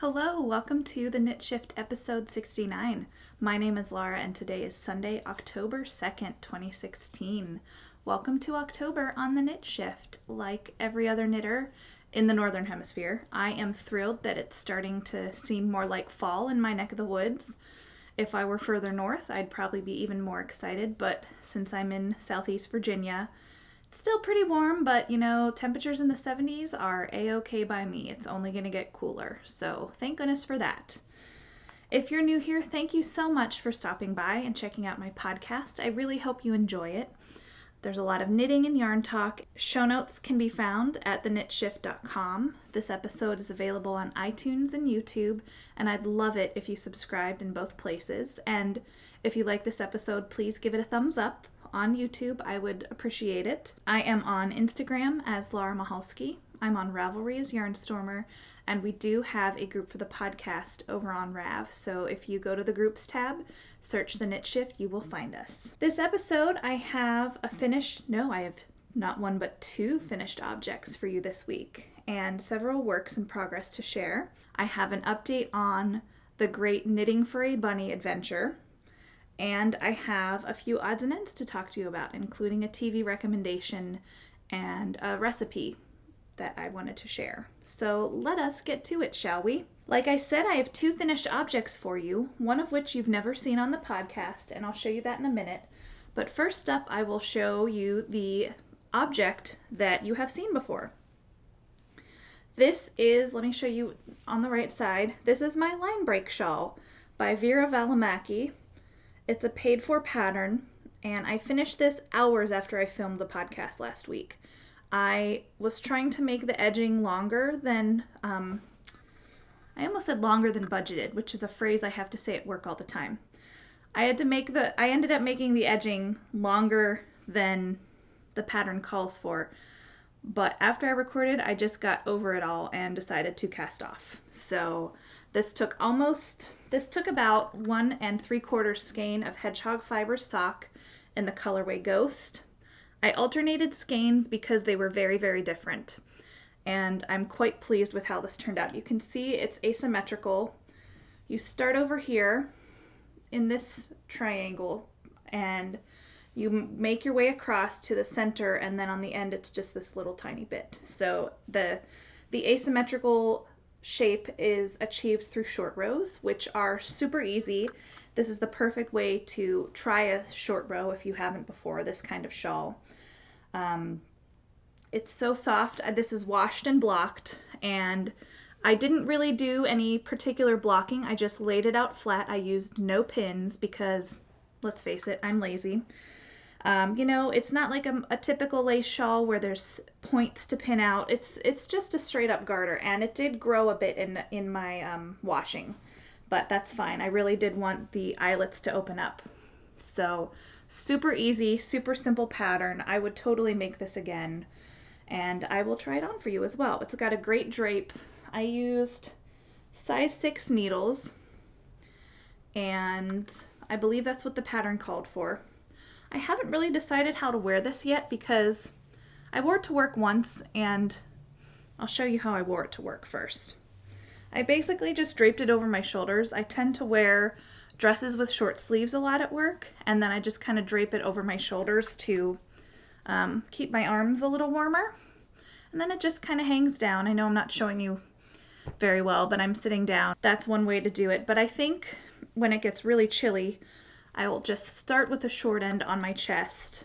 Hello, welcome to the Knit Shift episode 69. My name is Laura and today is Sunday, October 2nd, 2016. Welcome to October on the Knit Shift. Like every other knitter in the Northern Hemisphere, I am thrilled that it's starting to seem more like fall in my neck of the woods. If I were further north, I'd probably be even more excited, but since I'm in Southeast Virginia, it's still pretty warm, but temperatures in the 70s are a-okay by me. It's only going to get cooler, so thank goodness for that. If you're new here, thank you so much for stopping by and checking out my podcast. I really hope you enjoy it. There's a lot of knitting and yarn talk. Show notes can be found at theknitshift.com. This episode is available on iTunes and YouTube, and I'd love it if you subscribed in both places. And if you like this episode, please give it a thumbs up. On YouTube, I would appreciate it. I am on Instagram as Laura Mahalski. I'm on Ravelry as Yarnstormer, and we do have a group for the podcast over on Rav. So if you go to the groups tab, search the Knit Shift, you will find us. This episode, I have not one but two finished objects for you this week, and several works in progress to share. I have an update on the Great Knitting for a Bunny adventure. And I have a few odds and ends to talk to you about, including a TV recommendation and a recipe that I wanted to share. So let us get to it, shall we? Like I said, I have two finished objects for you, one of which you've never seen on the podcast, and I'll show you that in a minute. But first up, I will show you the object that you have seen before. This is, let me show you on the right side, this is my line break shawl by Vera Valimaki. It's a paid-for pattern, and I finished this hours after I filmed the podcast last week. I was trying to make the edging longer than, I almost said longer than budgeted, which is a phrase I have to say at work all the time. I ended up making the edging longer than the pattern calls for, but after I recorded, I just got over it all and decided to cast off. So this took about 1 3/4 skein of hedgehog fiber sock in the colorway Ghost. I alternated skeins because they were very, very different, and I'm quite pleased with how this turned out. You can see it's asymmetrical. You start over here in this triangle, and you make your way across to the center, and then on the end it's just this little tiny bit. So the asymmetrical shape is achieved through short rows, which are super easy. This is the perfect way to try a short row if you haven't before, this kind of shawl. It's so soft. This is washed and blocked, and I didn't really do any particular blocking. I just laid it out flat. I used no pins because, let's face it, I'm lazy. It's not like a typical lace shawl where there's points to pin out. It's just a straight up garter, and it did grow a bit in my washing, but that's fine. I really did want the eyelets to open up. So super easy, super simple pattern. I would totally make this again, and I will try it on for you as well. It's got a great drape. I used size 6 needles, and I believe that's what the pattern called for. I haven't really decided how to wear this yet because I wore it to work once, and I'll show you how I wore it to work first. I basically just draped it over my shoulders. I tend to wear dresses with short sleeves a lot at work, and then I just kind of drape it over my shoulders to keep my arms a little warmer. And then it just kind of hangs down. I know I'm not showing you very well, but I'm sitting down. That's one way to do it. But I think when it gets really chilly, I will just start with the short end on my chest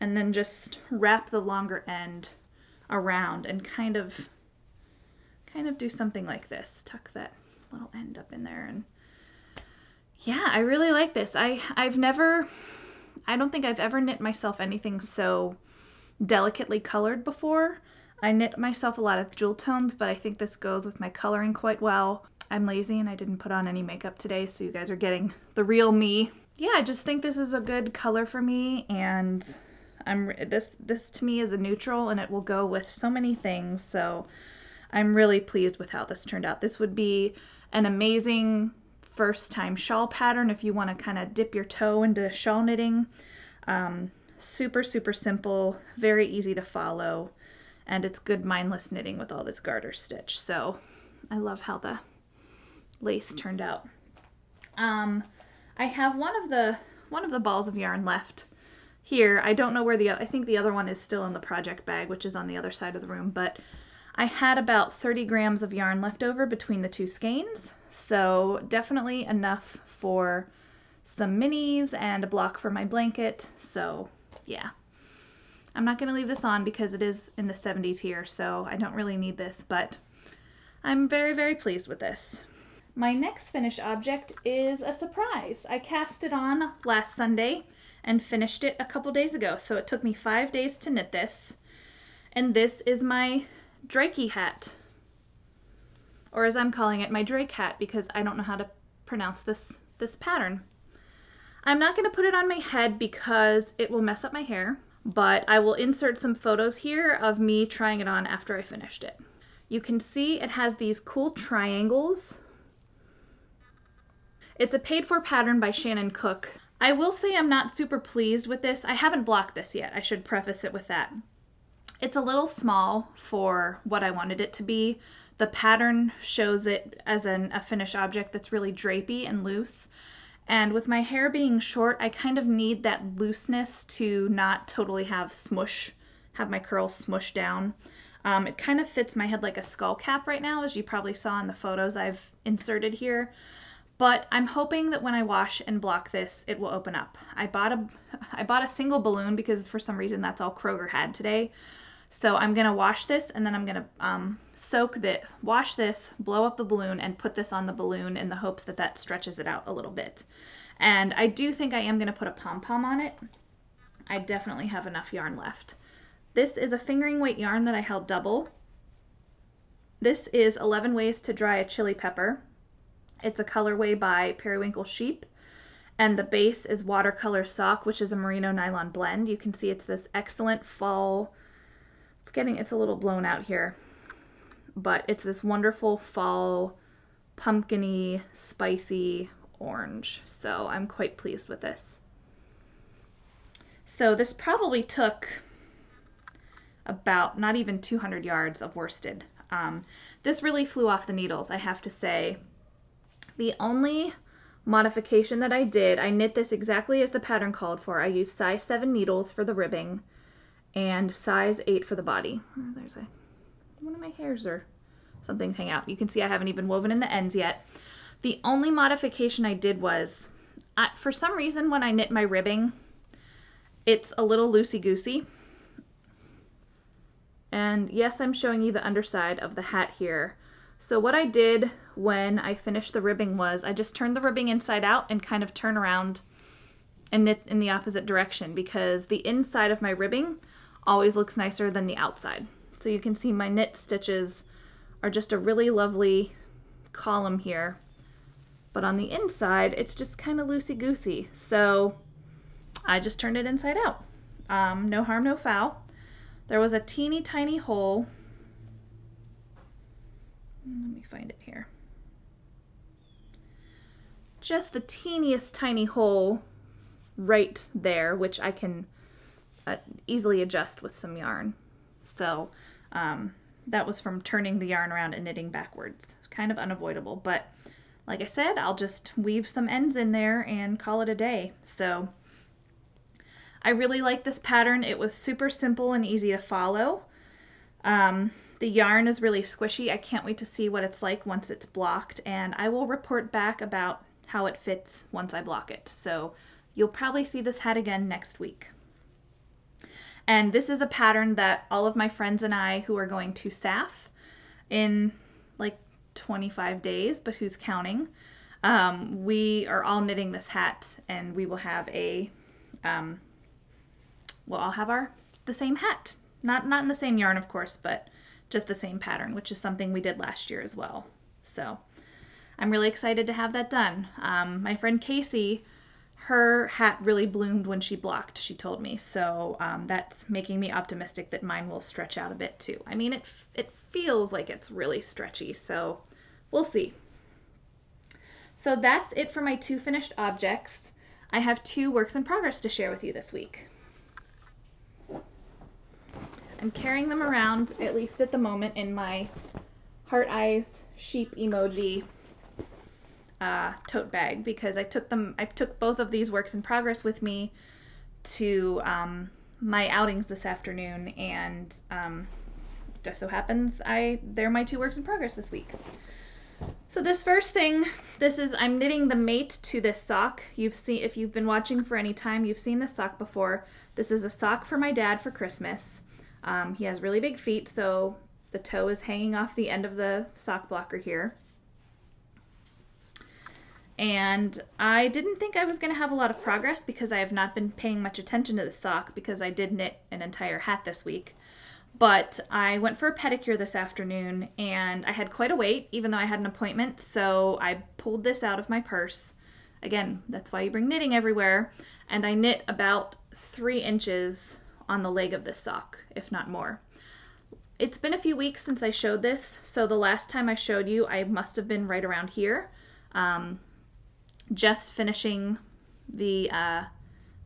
and then just wrap the longer end around and kind of do something like this. Tuck that little end up in there, and yeah, I really like this. I don't think I've ever knit myself anything so delicately colored before. I knit myself a lot of jewel tones, but I think this goes with my coloring quite well. I'm lazy and I didn't put on any makeup today, so you guys are getting the real me. Yeah, I just think this is a good color for me, and this to me is a neutral, and it will go with so many things, so I'm really pleased with how this turned out. This would be an amazing first time shawl pattern if you want to kind of dip your toe into shawl knitting. Super, super simple, very easy to follow, and it's good mindless knitting with all this garter stitch. So I love how the lace turned out. I have one of the balls of yarn left here. I don't know where I think the other one is still in the project bag, which is on the other side of the room, but I had about 30 grams of yarn left over between the two skeins, so definitely enough for some minis and a block for my blanket. So yeah, I'm not going to leave this on because it is in the 70s here, so I don't really need this, but I'm very, very pleased with this. My next finished object is a surprise. I cast it on last Sunday and finished it a couple days ago, so it took me 5 days to knit this. And this is my Drakey hat, or as I'm calling it, my Drake hat, because I don't know how to pronounce this pattern. I'm not going to put it on my head because it will mess up my hair, but I will insert some photos here of me trying it on after I finished it. You can see it has these cool triangles. It's a paid-for pattern by Shannon Cook. I will say I'm not super pleased with this. I haven't blocked this yet. I should preface it with that. It's a little small for what I wanted it to be. The pattern shows it as a finished object that's really drapey and loose. And with my hair being short, I kind of need that looseness to not totally have my curls smush down. It kind of fits my head like a skull cap right now, as you probably saw in the photos I've inserted here. But I'm hoping that when I wash and block this, it will open up. I bought a single balloon because for some reason that's all Kroger had today. So I'm going to wash this, and then I'm going to wash this, blow up the balloon, and put this on the balloon in the hopes that that stretches it out a little bit. And I do think I am going to put a pom-pom on it. I definitely have enough yarn left. This is a fingering weight yarn that I held double. This is 11 Ways to Dry a Chili Pepper. It's a colorway by Periwinkle Sheep, and the base is Watercolor Sock, which is a merino nylon blend. You can see it's this excellent fall. It's a little blown out here, but it's this wonderful fall, pumpkin-y, spicy orange. So I'm quite pleased with this. So this probably took about not even 200 yards of worsted. This really flew off the needles, I have to say. The only modification that I did, I knit this exactly as the pattern called for. I used size 7 needles for the ribbing and size 8 for the body. There's one of my hairs or something hang out. You can see I haven't even woven in the ends yet. The only modification I did was, for some reason when I knit my ribbing, it's a little loosey-goosey. And yes, I'm showing you the underside of the hat here. So what I did when I finished the ribbing was I just turned the ribbing inside out and kind of turn around and knit in the opposite direction, because the inside of my ribbing always looks nicer than the outside. So you can see my knit stitches are just a really lovely column here, but on the inside it's just kind of loosey-goosey. So I just turned it inside out. No harm, no foul. There was a teeny tiny hole. Let me find it here. Just the teeniest tiny hole right there, which I can easily adjust with some yarn. So that was from turning the yarn around and knitting backwards. Kind of unavoidable, but like I said, I'll just weave some ends in there and call it a day. So I really like this pattern. It was super simple and easy to follow. The yarn is really squishy. I can't wait to see what it's like once it's blocked, and I will report back about how it fits once I block it. So you'll probably see this hat again next week. And this is a pattern that all of my friends and I, who are going to SAF in like 25 days, but who's counting, we are all knitting this hat, and we will have we'll all have the same hat. Not in the same yarn, of course, but just the same pattern, which is something we did last year as well. So I'm really excited to have that done. My friend Casey, her hat really bloomed when she blocked, she told me. So that's making me optimistic that mine will stretch out a bit too. I mean, it feels like it's really stretchy, so we'll see. So that's it for my 2 finished objects. I have 2 works in progress to share with you this week. I'm carrying them around, at least at the moment, in my heart eyes sheep emoji tote bag because I took both of these works in progress with me to my outings this afternoon, and just so happens they're my 2 works in progress this week. So this first thing, I'm knitting the mate to this sock. If you've been watching for any time, you've seen this sock before. This is a sock for my dad for Christmas. He has really big feet, so the toe is hanging off the end of the sock blocker here. And I didn't think I was going to have a lot of progress because I have not been paying much attention to the sock because I did knit an entire hat this week. But I went for a pedicure this afternoon and I had quite a wait even though I had an appointment, so I pulled this out of my purse. Again, that's why you bring knitting everywhere. And I knit about 3 inches on the leg of this sock, if not more. It's been a few weeks since I showed this, so the last time I showed you I must have been right around here. Just finishing the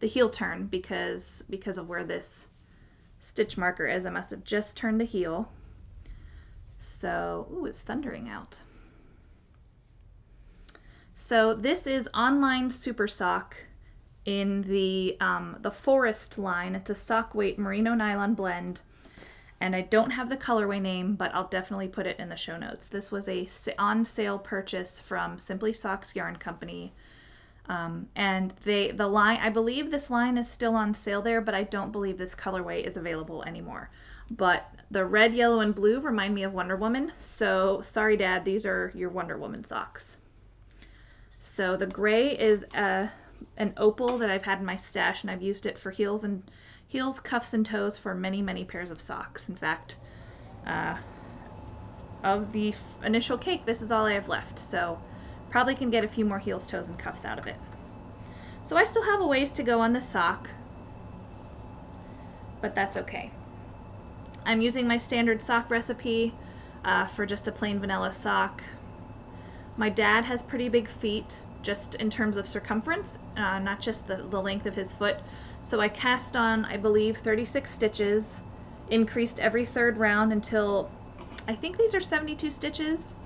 heel turn because of where this stitch marker is. I must have just turned the heel. So, ooh, it's thundering out. So this is Online Super Sock in the Forest line. It's a sock weight merino nylon blend, and I don't have the colorway name, but I'll definitely put it in the show notes. This was a on sale purchase from Simply Socks Yarn Company. And the line, I believe this line is still on sale there, but I don't believe this colorway is available anymore. But the red, yellow, and blue remind me of Wonder Woman, so sorry Dad, these are your Wonder Woman socks. So the gray is an opal that I've had in my stash, and I've used it for heels, cuffs, and toes for many, many pairs of socks. In fact, of the initial cake, this is all I have left, so probably can get a few more heels, toes, and cuffs out of it. So I still have a ways to go on this sock, but that's okay. I'm using my standard sock recipe for just a plain vanilla sock. My dad has pretty big feet, just in terms of circumference, not just the length of his foot. So I cast on, I believe, 36 stitches, increased every 3rd round until, I think these are 72 stitches,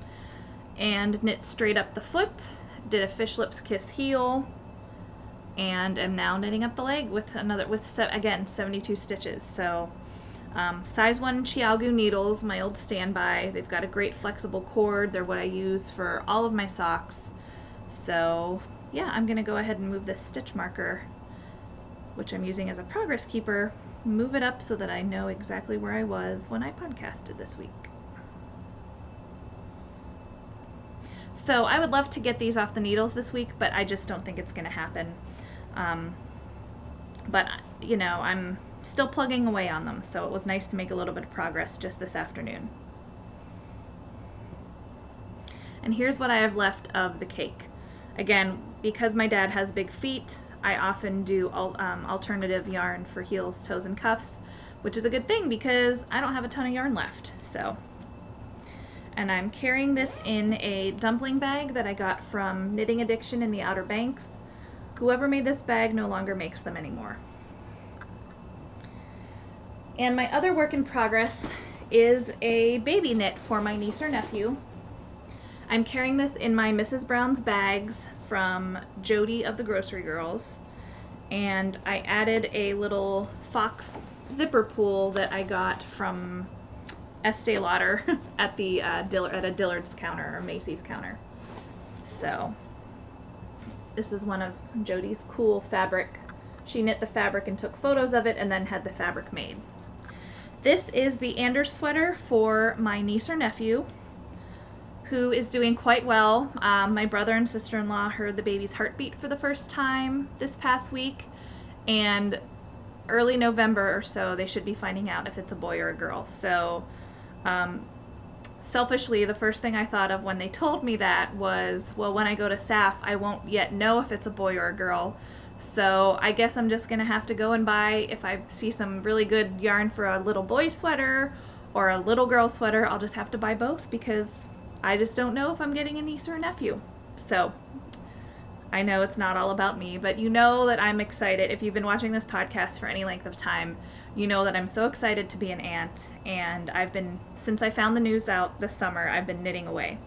and knit straight up the foot, did a fish lips kiss heel, and am now knitting up the leg with again 72 stitches. So size 1 Chiaogu needles, my old standby. They've got a great flexible cord. They're what I use for all of my socks. So yeah, I'm gonna go ahead and move this stitch marker, which I'm using as a progress keeper, move it up so that I know exactly where I was when I podcasted this week. So I would love to get these off the needles this week, but I just don't think it's going to happen. But, you know, I'm still plugging away on them, so it was nice to make a little bit of progress just this afternoon. And here's what I have left of the cake. Again, because my dad has big feet, I often do alternative yarn for heels, toes, and cuffs, which is a good thing because I don't have a ton of yarn left. And I'm carrying this in a dumpling bag that I got from Knitting Addiction in the Outer Banks. Whoever made this bag no longer makes them anymore. And my other work in progress is a baby knit for my niece or nephew. I'm carrying this in my Mrs. Brown's bags from Jody of the Grocery Girls, and I added a little fox zipper pull that I got from Estee Lauder at a Dillard's counter or Macy's counter. So this is one of Jody's cool fabric. She knit the fabric and took photos of it and then had the fabric made. This is the Anders sweater for my niece or nephew, who is doing quite well. My brother and sister-in-law heard the baby's heartbeat for the first time this past week, and early November or so they should be finding out if it's a boy or a girl. So selfishly, the first thing I thought of when they told me that was, well, when I go to SAF, I won't yet know if it's a boy or a girl. So I guess I'm just going to have to go and buy, if I see some really good yarn for a little boy sweater or a little girl sweater, I'll just have to buy both because I just don't know if I'm getting a niece or a nephew. So I know it's not all about me, but you know that I'm excited. If you've been watching this podcast for any length of time, you know that I'm so excited to be an aunt, and since I found the news out this summer, I've been knitting away.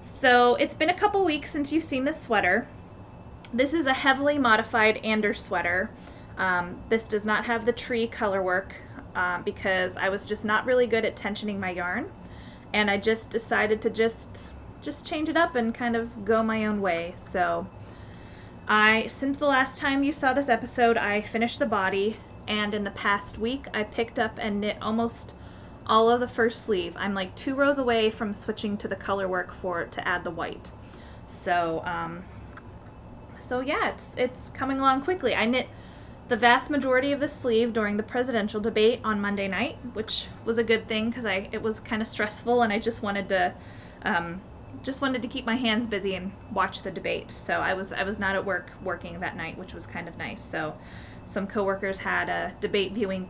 So it's been a couple weeks since you've seen this sweater. This is a heavily modified Anders sweater. This does not have the tree color work because I was just not really good at tensioning my yarn, and I just decided to just change it up and kind of go my own way. So since the last time you saw this episode, I finished the body, and in the past week I picked up and knit almost all of the first sleeve. I'm like 2 rows away from switching to the color work to add the white. So yeah, it's coming along quickly. I knit the vast majority of the sleeve during the presidential debate on Monday night, which was a good thing because it was kind of stressful, and I just wanted to keep my hands busy and watch the debate. So I was not at work working that night, which was kind of nice. So some coworkers had a debate viewing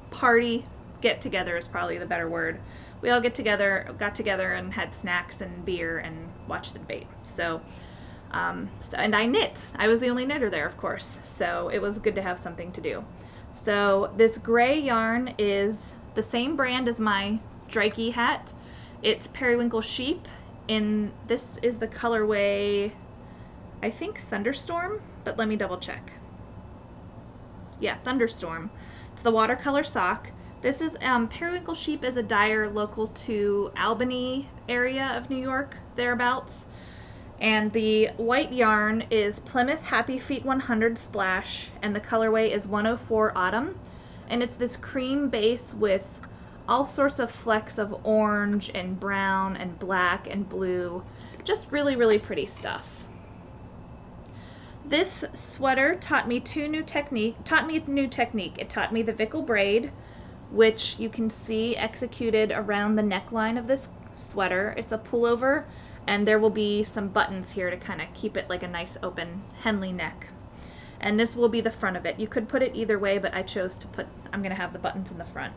party. Get together is probably the better word. We all got together and had snacks and beer and watched the debate. So and I knit. I was the only knitter there, of course, so it was good to have something to do. So this gray yarn is the same brand as my Drikey hat. It's Periwinkle Sheep. This is the colorway, I think Thunderstorm, but let me double check. Yeah, Thunderstorm. It's the watercolor sock. This is Periwinkle Sheep is a dyer local to Albany area of New York, thereabouts. And the white yarn is Plymouth Happy Feet 100 Splash, and the colorway is 104 Autumn. And it's this cream base with all sorts of flecks of orange and brown and black and blue. Just really, really pretty stuff. This sweater taught me a new technique. It taught me the Vickle braid, which you can see executed around the neckline of this sweater. It's a pullover, and there will be some buttons here to kind of keep it like a nice open Henley neck. And this will be the front of it. You could put it either way, but I chose to I'm going to have the buttons in the front.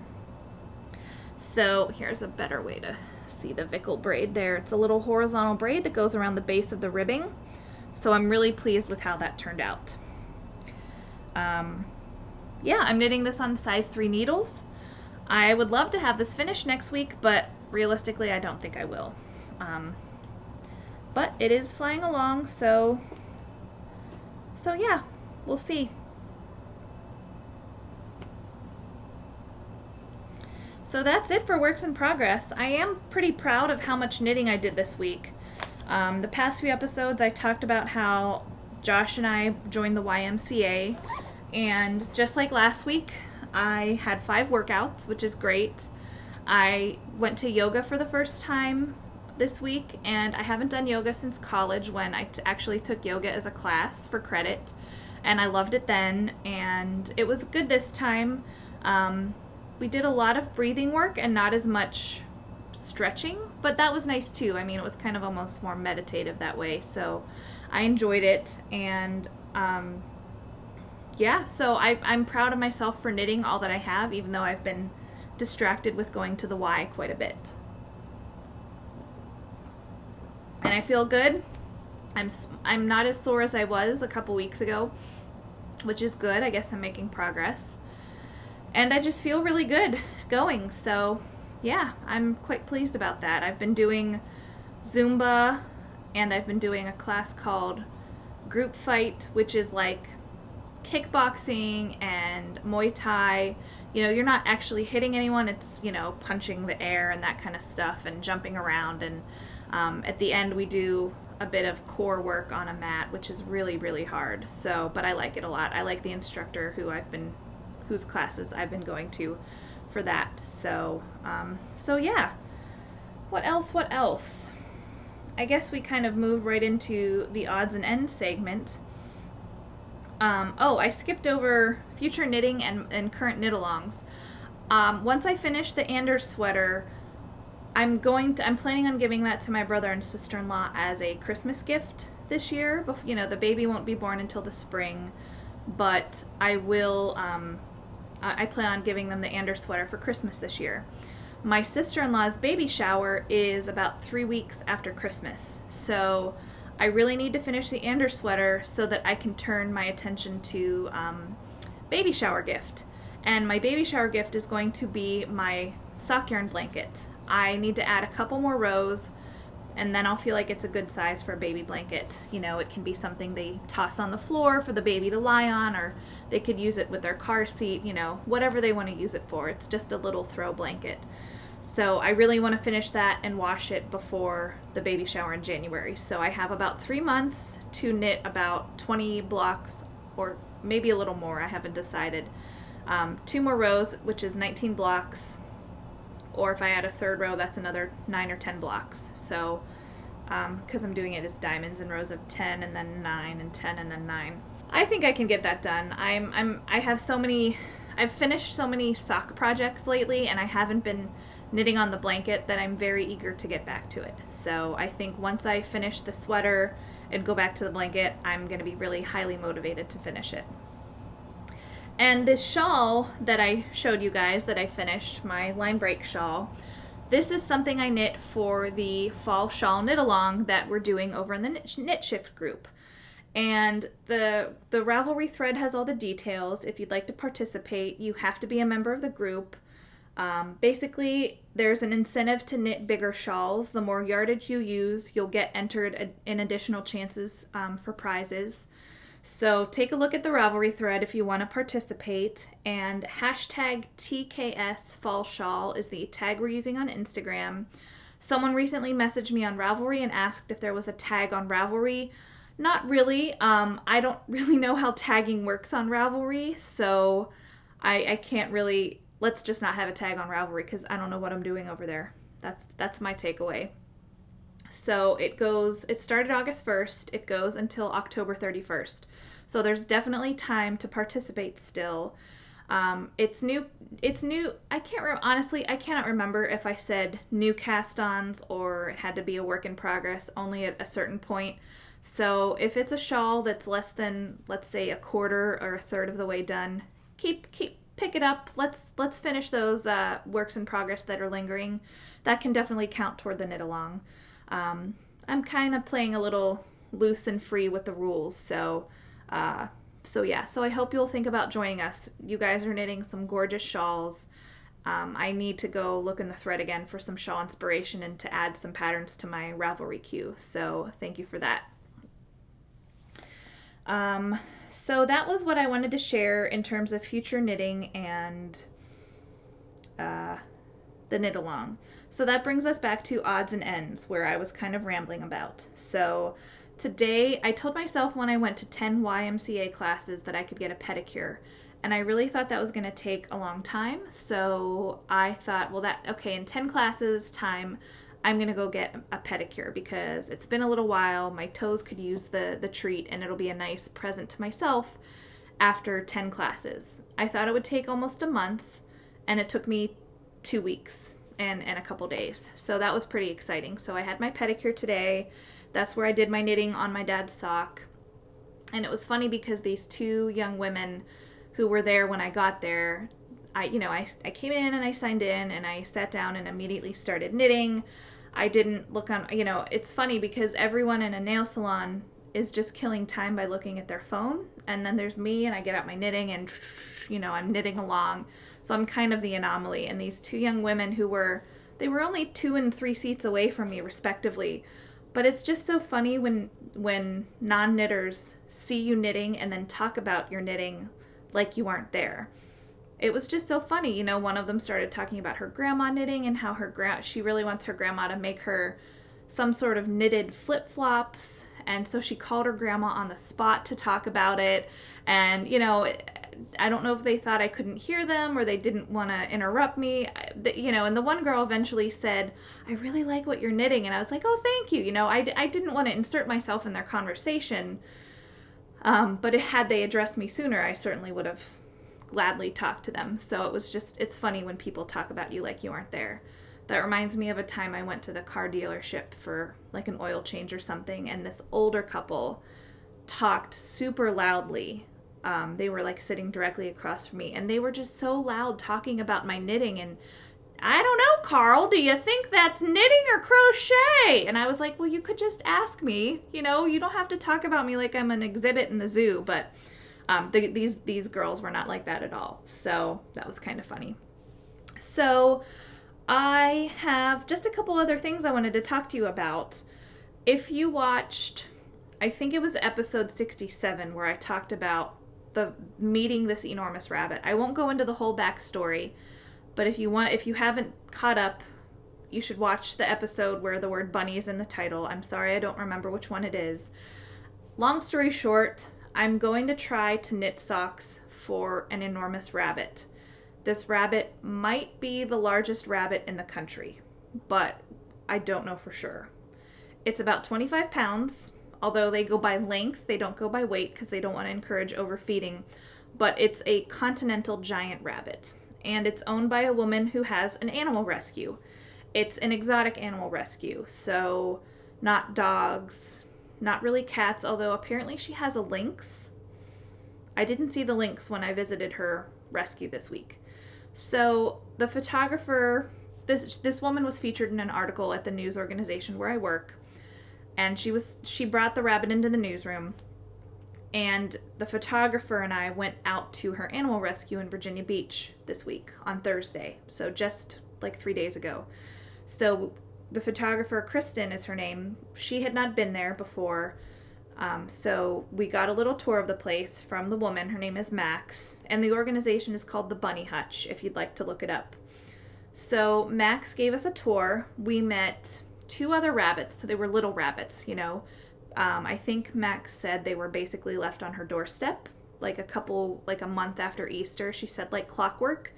So here's a better way to see the Vickle braid there. It's a little horizontal braid that goes around the base of the ribbing. So I'm really pleased with how that turned out. Yeah, I'm knitting this on size 3 needles. I would love to have this finished next week, but realistically I don't think I will. But it is flying along, so yeah, we'll see. So that's it for works in progress. I am pretty proud of how much knitting I did this week. The past few episodes I talked about how Josh and I joined the YMCA, and just like last week, I had 5 workouts, which is great. I went to yoga for the first time this week, and I haven't done yoga since college when I actually took yoga as a class for credit, and I loved it then, and it was good this time. We did a lot of breathing work and not as much stretching, but that was nice too. I mean, it was kind of almost more meditative that way, so I enjoyed it. And yeah, so I'm proud of myself for knitting all that I have, even though I've been distracted with going to the Y quite a bit. And I feel good. I'm not as sore as I was a couple weeks ago, which is good. I guess I'm making progress. And I just feel really good going. So yeah, I'm quite pleased about that. I've been doing Zumba, and I've been doing a class called Group Fight, which is like kickboxing and Muay Thai. You know, you're not actually hitting anyone. It's, you know, punching the air and that kind of stuff and jumping around. And at the end we do a bit of core work on a mat, which is really, really hard. So, but I like it a lot. I like the instructor whose classes I've been going to for that. So yeah. What else? I guess we kind of moved right into the odds and ends segment. I skipped over future knitting and current knit-alongs. Once I finish the Anders sweater, I'm planning on giving that to my brother and sister-in-law as a Christmas gift this year. You know, the baby won't be born until the spring, but I will. I plan on giving them the Anders sweater for Christmas this year. My sister-in-law's baby shower is about 3 weeks after Christmas, so I really need to finish the Anders sweater so that I can turn my attention to baby shower gift. And my baby shower gift is going to be my sock yarn blanket. I need to add a couple more rows and then I'll feel like it's a good size for a baby blanket. You know, it can be something they toss on the floor for the baby to lie on, or they could use it with their car seat, you know, whatever they want to use it for. It's just a little throw blanket. So I really want to finish that and wash it before the baby shower in January. So I have about 3 months to knit about 20 blocks, or maybe a little more, I haven't decided. 2 more rows, which is 19 blocks, or if I add a third row, that's another 9 or 10 blocks. So, because I'm doing it as diamonds in rows of 10 and then 9 and 10 and then 9. I think I can get that done. I've finished so many sock projects lately, and I haven't been knitting on the blanket that I'm very eager to get back to it. So I think once I finish the sweater and go back to the blanket, I'm going to be really highly motivated to finish it. And this shawl that I showed you guys that I finished, my line break shawl, this is something I knit for the fall shawl knit along that we're doing over in the Knit Shift group. And the Ravelry thread has all the details. If you'd like to participate, you have to be a member of the group. Basically, there's an incentive to knit bigger shawls. The more yardage you use, you'll get entered in additional chances for prizes. So take a look at the Ravelry thread if you want to participate, and hashtag TKS Fall Shawl is the tag we're using on Instagram. Someone recently messaged me on Ravelry and asked if there was a tag on Ravelry. Not really. I don't really know how tagging works on Ravelry, so I can't really, let's just not have a tag on Ravelry because I don't know what I'm doing over there. That's my takeaway. So it started August 1st, it goes until October 31st. So there's definitely time to participate still. It's new, honestly, I cannot remember if I said new cast-ons or it had to be a work in progress only at a certain point. So if it's a shawl that's less than, let's say, a quarter or a third of the way done, pick it up. Let's finish those works in progress that are lingering. That can definitely count toward the knit along. I'm kind of playing a little loose and free with the rules, so yeah. So I hope you'll think about joining us. You guys are knitting some gorgeous shawls. I need to go look in the thread again for some shawl inspiration and to add some patterns to my Ravelry queue. So thank you for that. So that was what I wanted to share in terms of future knitting and the knit along. So that brings us back to odds and ends, where I was kind of rambling about. So today I told myself when I went to 10 YMCA classes that I could get a pedicure, and I really thought that was going to take a long time. So I thought, well, in 10 classes time, I'm going to go get a pedicure because it's been a little while. My toes could use the treat, and it'll be a nice present to myself after 10 classes. I thought it would take almost a month, and it took me 2 weeks and a couple days. So that was pretty exciting. So I had my pedicure today. That's where I did my knitting on my dad's sock. And it was funny because these 2 young women who were there when I got there, I came in and I signed in and I sat down and immediately started knitting. I didn't look on, it's funny because everyone in a nail salon is just killing time by looking at their phone. And then there's me, and I get out my knitting and, I'm knitting along. So I'm kind of the anomaly. And these 2 young women they were only 2 and 3 seats away from me respectively. But it's just so funny when non-knitters see you knitting and then talk about your knitting like you aren't there. It was just so funny. One of them started talking about her grandma knitting and how she really wants her grandma to make her some sort of knitted flip-flops. And so she called her grandma on the spot to talk about it. And, I don't know if they thought I couldn't hear them or they didn't want to interrupt me, and the one girl eventually said, I really like what you're knitting. And I was like, oh, thank you. I didn't want to insert myself in their conversation. But had they addressed me sooner, I certainly would have gladly talked to them. So it's funny when people talk about you like you aren't there. That reminds me of a time I went to the car dealership for like an oil change or something, and this older couple talked super loudly. They were like sitting directly across from me, and they were just so loud talking about my knitting, and I don't know, Carl, do you think that's knitting or crochet? And I was like, well, you could just ask me, you don't have to talk about me like I'm an exhibit in the zoo. But these girls were not like that at all. So that was kind of funny. So I have just a couple other things I wanted to talk to you about. If you watched, I think it was episode 67 where I talked about meeting this enormous rabbit. I won't go into the whole backstory, but if you haven't caught up, you should watch the episode where the word bunny is in the title. I'm sorry, I don't remember which one it is. Long story short, I'm going to try to knit socks for an enormous rabbit. This rabbit might be the largest rabbit in the country, but I don't know for sure. It's about 25 pounds, although they go by length, they don't go by weight because they don't want to encourage overfeeding, but it's a continental giant rabbit, and it's owned by a woman who has an animal rescue. It's an exotic animal rescue, so not dogs, not really cats, although apparently she has a lynx. I didn't see the lynx when I visited her rescue this week. So the photographer, this woman was featured in an article at the news organization where I work, and she brought the rabbit into the newsroom, and the photographer and I went out to her animal rescue in Virginia Beach this week on Thursday, so just like 3 days ago. So the photographer, Kristen is her name, she had not been there before. So we got a little tour of the place from the woman. Her name is Max, and the organization is called the Bunny Hutch, if you'd like to look it up. So Max gave us a tour. We met 2 other rabbits. They were little rabbits, you know. I think Max said they were basically left on her doorstep, like a month after Easter. She said like clockwork.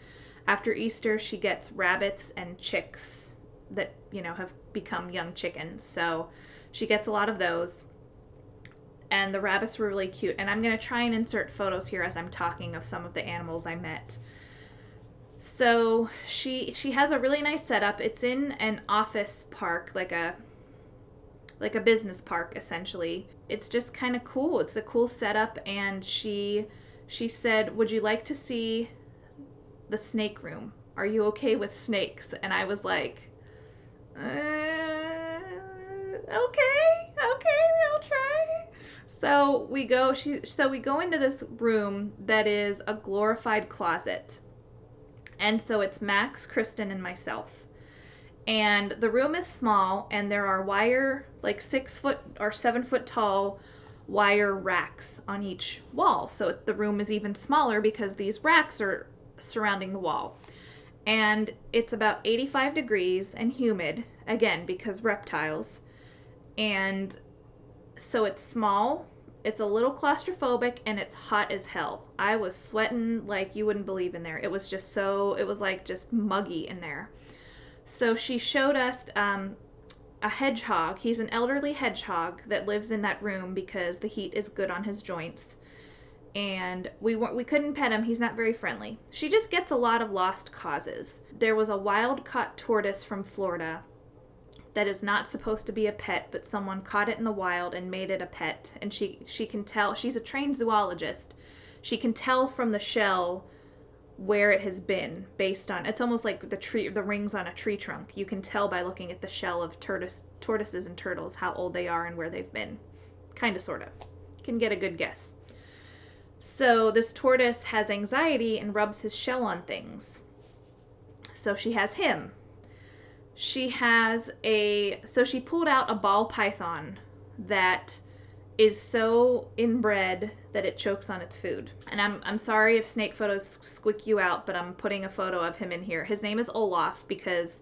After Easter, she gets rabbits and chicks that, you know, have become young chickens. So she gets a lot of those. And the rabbits were really cute. And I'm going to try and insert photos here as I'm talking of some of the animals I met. So she has a really nice setup. It's in an office park, like a business park, essentially. It's just kind of cool. It's a cool setup. And she said, "Would you like to see the snake room? Are you okay with snakes?" And I was like, okay, I'll try. So we go into this room that is a glorified closet. And so it's Max, Kristen, and myself. And the room is small, and there are wire, like 6 foot or 7 foot tall wire racks on each wall. So the room is even smaller because these racks are surrounding the wall. And it's about 85 degrees and humid, again, because reptiles. And so it's small, it's a little claustrophobic, and it's hot as hell. I was sweating like you wouldn't believe in there. It was like just muggy in there. So she showed us a hedgehog. He's an elderly hedgehog that lives in that room because the heat is good on his joints. And we couldn't pet him. He's not very friendly. She just gets a lot of lost causes. There was a wild-caught tortoise from Florida that is not supposed to be a pet, but someone caught it in the wild and made it a pet. And she can tell. She's a trained zoologist. She can tell from the shell where it has been based on. It's almost like the rings on a tree trunk. You can tell by looking at the shell of tortoises and turtles how old they are and where they've been. Kind of, sort of. You can get a good guess. So this tortoise has anxiety and rubs his shell on things. So she has him. She pulled out a ball python that is so inbred that it chokes on its food. And I'm sorry if snake photos squeak you out, but I'm putting a photo of him in here. His name is Olaf because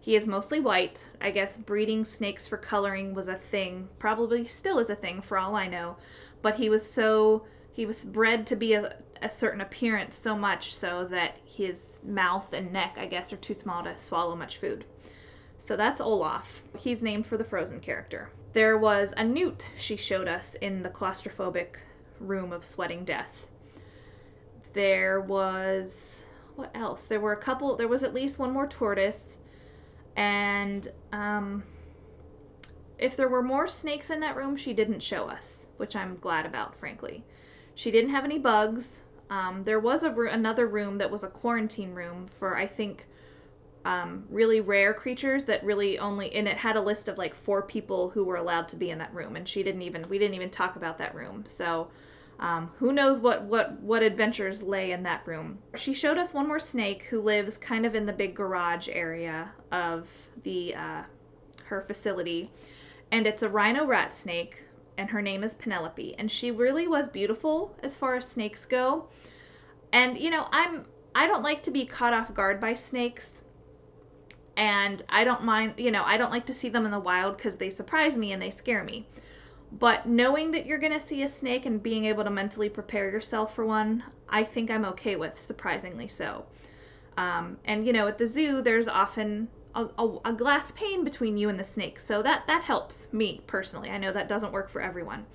he is mostly white. I guess breeding snakes for coloring was a thing, probably still is a thing for all I know, but he was bred to be a certain appearance so much so that his mouth and neck, I guess, are too small to swallow much food. So that's Olaf. He's named for the Frozen character. There was a newt she showed us in the claustrophobic room of sweating death. There was... what else? There was at least one more tortoise. And if there were more snakes in that room, she didn't show us, which I'm glad about, frankly. She didn't have any bugs. There was another room that was a quarantine room for, I think, really rare creatures that really only, and it had a list of like 4 people who were allowed to be in that room, and we didn't even talk about that room. So Who knows what adventures lay in that room. She showed us one more snake who lives kind of in the big garage area of the her facility, and it's a rhino rat snake, and her name is Penelope, and she really was beautiful as far as snakes go. And I don't like to be caught off guard by snakes, and I don't mind, I don't like to see them in the wild because they surprise me and they scare me. But knowing that you're going to see a snake and being able to mentally prepare yourself for one, I think I'm okay with, surprisingly so. And at the zoo, there's often a glass pane between you and the snake, so that helps me personally. I know that doesn't work for everyone.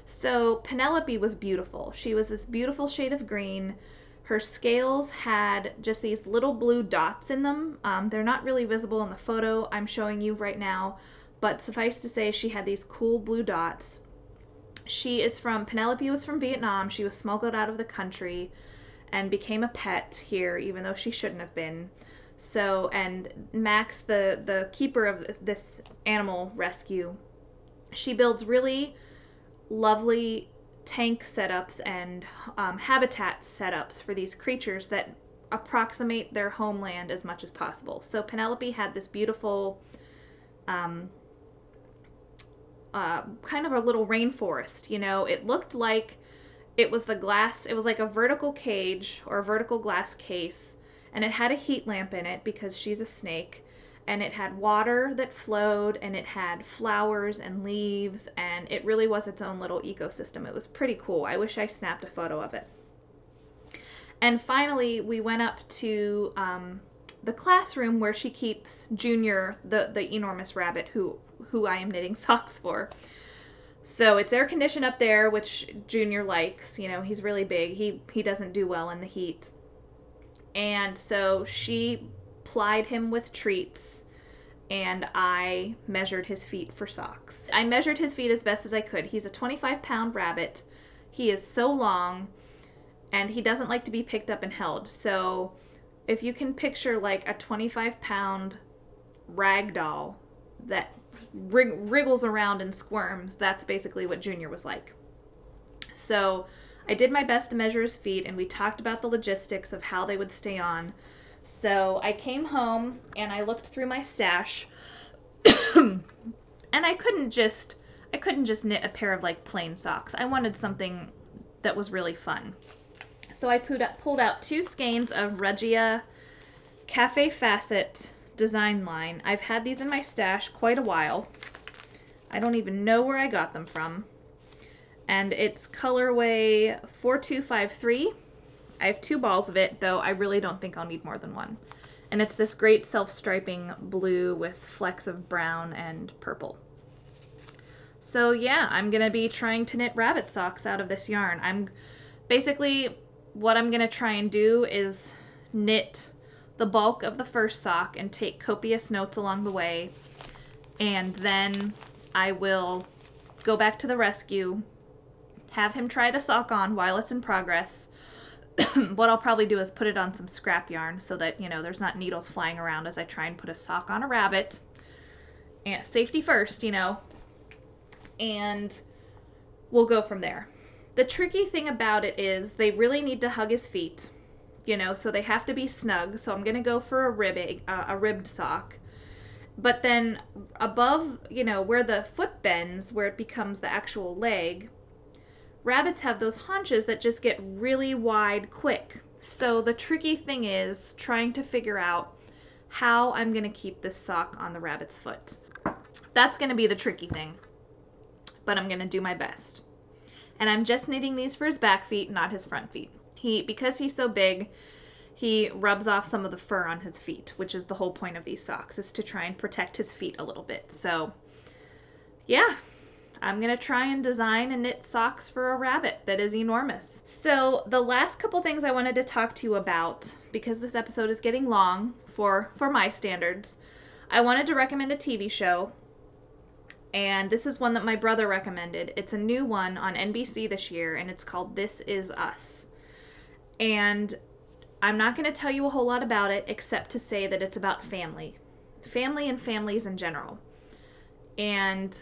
So Penelope was beautiful. She was this beautiful shade of green. Her scales had just these little blue dots in them. They're not really visible in the photo I'm showing you right now, but suffice to say she had these cool blue dots. Penelope was from Vietnam. She was smuggled out of the country and became a pet here, even though she shouldn't have been. So, and Max, the keeper of this animal rescue, she builds really lovely tank setups and habitat setups for these creatures that approximate their homeland as much as possible. So Penelope had this beautiful kind of a little rainforest. It looked like it was like a vertical cage or a vertical glass case, and it had a heat lamp in it because she's a snake, and it had water that flowed, and it had flowers and leaves, and it really was its own little ecosystem. It was pretty cool. I wish I snapped a photo of it. And finally, we went up to the classroom where she keeps Junior, the enormous rabbit who I am knitting socks for. So it's air conditioned up there, which Junior likes. He's really big. He doesn't do well in the heat. And so she plied him with treats, and I measured his feet for socks. I measured his feet as best as I could. He's a 25-pound rabbit. He is so long, and he doesn't like to be picked up and held. So if you can picture like a 25-pound rag doll that wriggles around and squirms, that's basically what Junior was like. So I did my best to measure his feet, and we talked about the logistics of how they would stay on. So I came home and I looked through my stash, and I couldn't just knit a pair of like plain socks. I wanted something that was really fun. So I pulled out 2 skeins of Regia Cafe Facet design line. I've had these in my stash quite a while. I don't even know where I got them from. And it's colorway 4253. I have 2 balls of it, though I really don't think I'll need more than one. And it's this great self-striping blue with flecks of brown and purple. So yeah, I'm going to be trying to knit rabbit socks out of this yarn. Basically, what I'm going to try and do is knit the bulk of the first sock and take copious notes along the way. And then I will go back to the rescue, have him try the sock on while it's in progress. What I'll probably do is put it on some scrap yarn so that, there's not needles flying around as I try and put a sock on a rabbit. And safety first, and we'll go from there. The tricky thing about it is they really need to hug his feet, so they have to be snug. So I'm going to go for a ribbed sock. But then above, where the foot bends, where it becomes the actual leg, rabbits have those haunches that just get really wide quick. So the tricky thing is trying to figure out how I'm going to keep this sock on the rabbit's foot. That's going to be the tricky thing, but I'm going to do my best. And I'm just knitting these for his back feet, not his front feet. Because he's so big, he rubs off some of the fur on his feet, which is the whole point of these socks, is to try and protect his feet a little bit. So yeah, I'm going to try and design and knit socks for a rabbit that is enormous. So the last couple things I wanted to talk to you about, because this episode is getting long for my standards, I wanted to recommend a TV show. And this is one that my brother recommended. It's a new one on NBC this year, and it's called This Is Us. And I'm not going to tell you a whole lot about it, except to say that it's about family. Family and families in general. And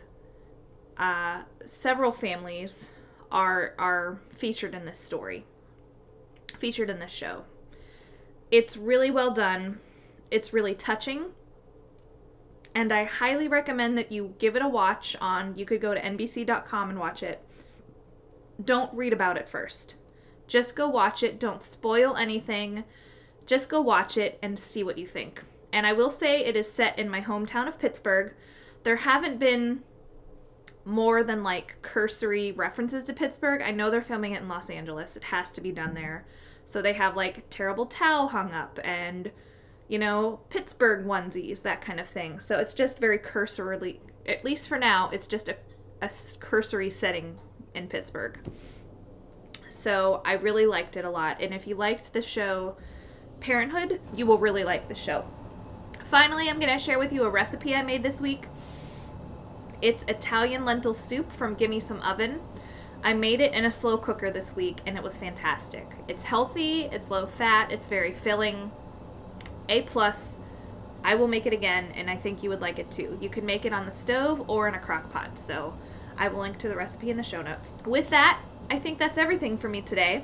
several families are featured in this story, featured in this show. It's really well done. It's really touching. And I highly recommend that you give it a watch on, you could go to NBC.com and watch it. Don't read about it first. Just go watch it. Don't spoil anything. Just go watch it and see what you think. And I will say it is set in my hometown of Pittsburgh. There haven't been more than like cursory references to Pittsburgh. I know they're filming it in Los Angeles. It has to be done there. So they have like terrible towel hung up and, you know, Pittsburgh onesies, that kind of thing. So it's just very cursorily, at least for now, it's just a cursory setting in Pittsburgh. So I really liked it a lot. And if you liked the show Parenthood, you will really like the show. Finally, I'm going to share with you a recipe I made this week. It's Italian lentil soup from Gimme Some Oven. I made it in a slow cooker this week, and it was fantastic. It's healthy, it's low fat, it's very filling. A+. I will make it again, and I think you would like it too. You can make it on the stove or in a crock pot, so I will link to the recipe in the show notes. With that, I think that's everything for me today.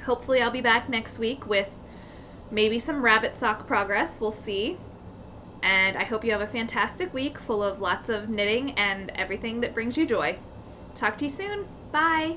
Hopefully I'll be back next week with maybe some rabbit sock progress. We'll see. And I hope you have a fantastic week full of lots of knitting and everything that brings you joy. Talk to you soon. Bye.